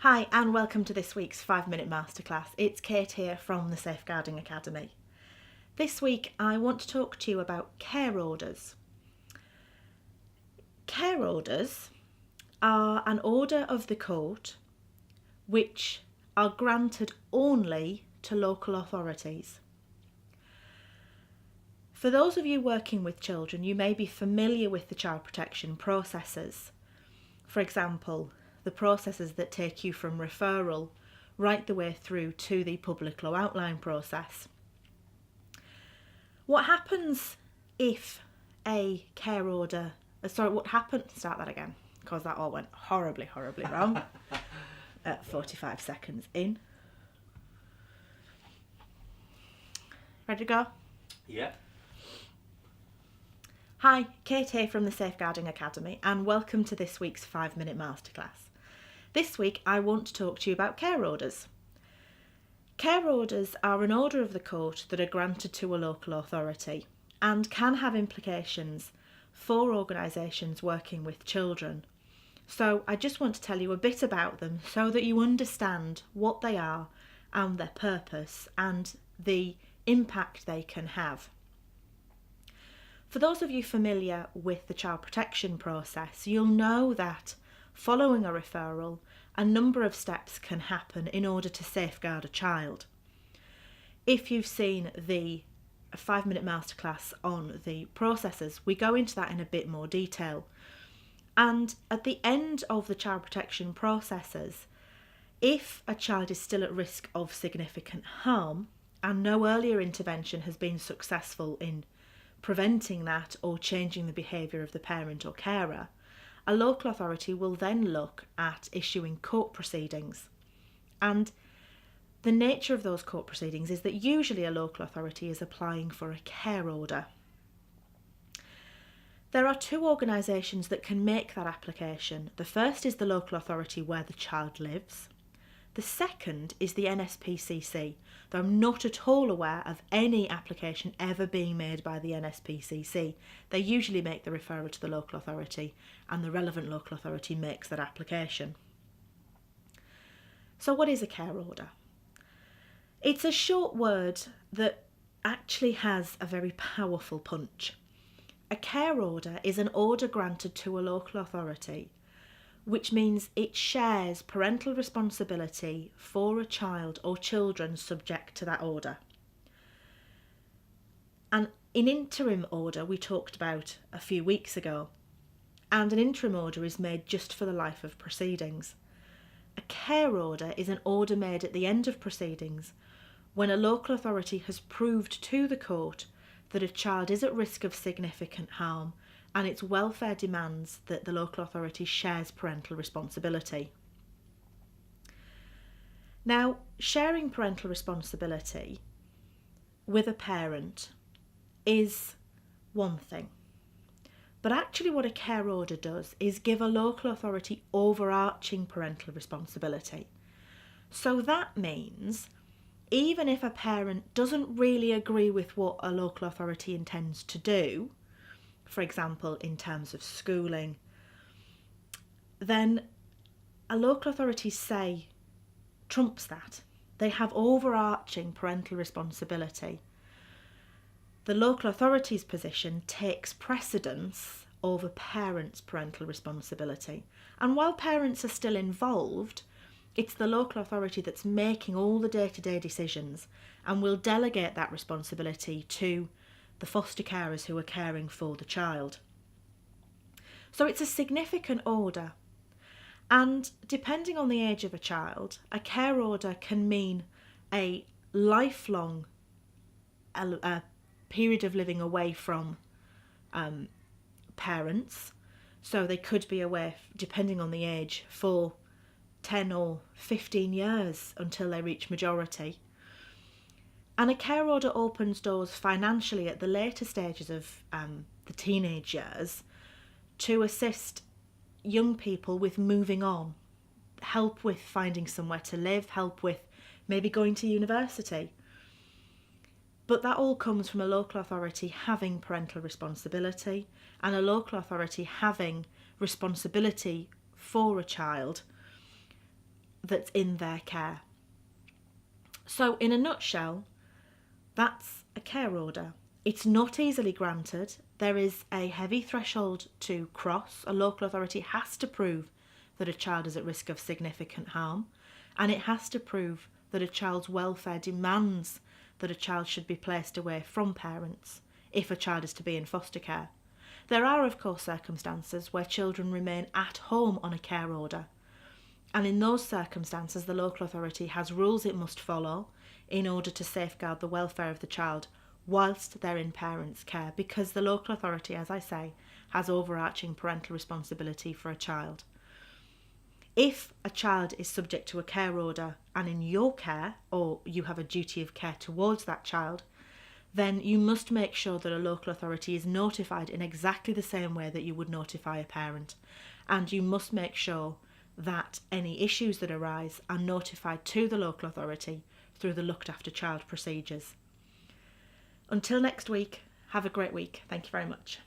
Hi and welcome to this week's 5-minute masterclass. It's Kate here from the Safeguarding Academy. This week I want to talk to you about care orders. Care orders are an order of the court which are granted only to local authorities. For those of you working with children, you may be familiar with the child protection processes. For example, the processes that take you from referral right the way through to the public law outline process. What happens if a care order, start that again, because that all went horribly wrong at 45 seconds in. Ready to go? Yeah. Hi, Kate here from the Safeguarding Academy and welcome to this week's 5-minute masterclass. This week I want to talk to you about care orders. Care orders are an order of the court that are granted to a local authority and can have implications for organisations working with children. So I just want to tell you a bit about them so that you understand what they are and their purpose and the impact they can have. For those of you familiar with the child protection process, you'll know that following a referral, a number of steps can happen in order to safeguard a child. If you've seen the 5-minute masterclass on the processes, we go into that in a bit more detail. And at the end of the child protection processes, if a child is still at risk of significant harm and no earlier intervention has been successful in preventing that or changing the behaviour of the parent or carer, a local authority will then look at issuing court proceedings. And the nature of those court proceedings is that usually a local authority is applying for a care order. There are two organisations that can make that application. The first is the local authority where the child lives. The second is the NSPCC, though I'm not at all aware of any application ever being made by the NSPCC. They usually make the referral to the local authority and the relevant local authority makes that application. So what is a care order? It's a short word that actually has a very powerful punch. A care order is an order granted to a local authority, which means it shares parental responsibility for a child or children subject to that order. And an interim order we talked about a few weeks ago, and an interim order is made just for the life of proceedings. A care order is an order made at the end of proceedings when a local authority has proved to the court that a child is at risk of significant harm and its welfare demands that the local authority shares parental responsibility. Now, sharing parental responsibility with a parent is one thing, but actually what a care order does is give a local authority overarching parental responsibility. So that means even if a parent doesn't really agree with what a local authority intends to do, for example, in terms of schooling, then a local authority's say trumps that. They have overarching parental responsibility. The local authority's position takes precedence over parents' parental responsibility. And while parents are still involved, it's the local authority that's making all the day-to-day decisions and will delegate that responsibility to the foster carers who are caring for the child. So it's a significant order, and depending on the age of a child, a care order can mean a lifelong period of living away from parents. So they could be away, depending on the age, for 10 or 15 years until they reach majority. And a care order opens doors financially at the later stages of the teenage years to assist young people with moving on, help with finding somewhere to live, help with maybe going to university. But that all comes from a local authority having parental responsibility and a local authority having responsibility for a child that's in their care. So in a nutshell, that's a care order. It's not easily granted. There is a heavy threshold to cross. A local authority has to prove that a child is at risk of significant harm, and it has to prove that a child's welfare demands that a child should be placed away from parents if a child is to be in foster care. There are, of course, circumstances where children remain at home on a care order, and in those circumstances the local authority has rules it must follow in order to safeguard the welfare of the child whilst they're in parents' care, because the local authority, as I say, has overarching parental responsibility for a child. If a child is subject to a care order and in your care, or you have a duty of care towards that child, then you must make sure that a local authority is notified in exactly the same way that you would notify a parent. And you must make sure that any issues that arise are notified to the local authority through the looked after child procedures. Until next week, have a great week. Thank you very much.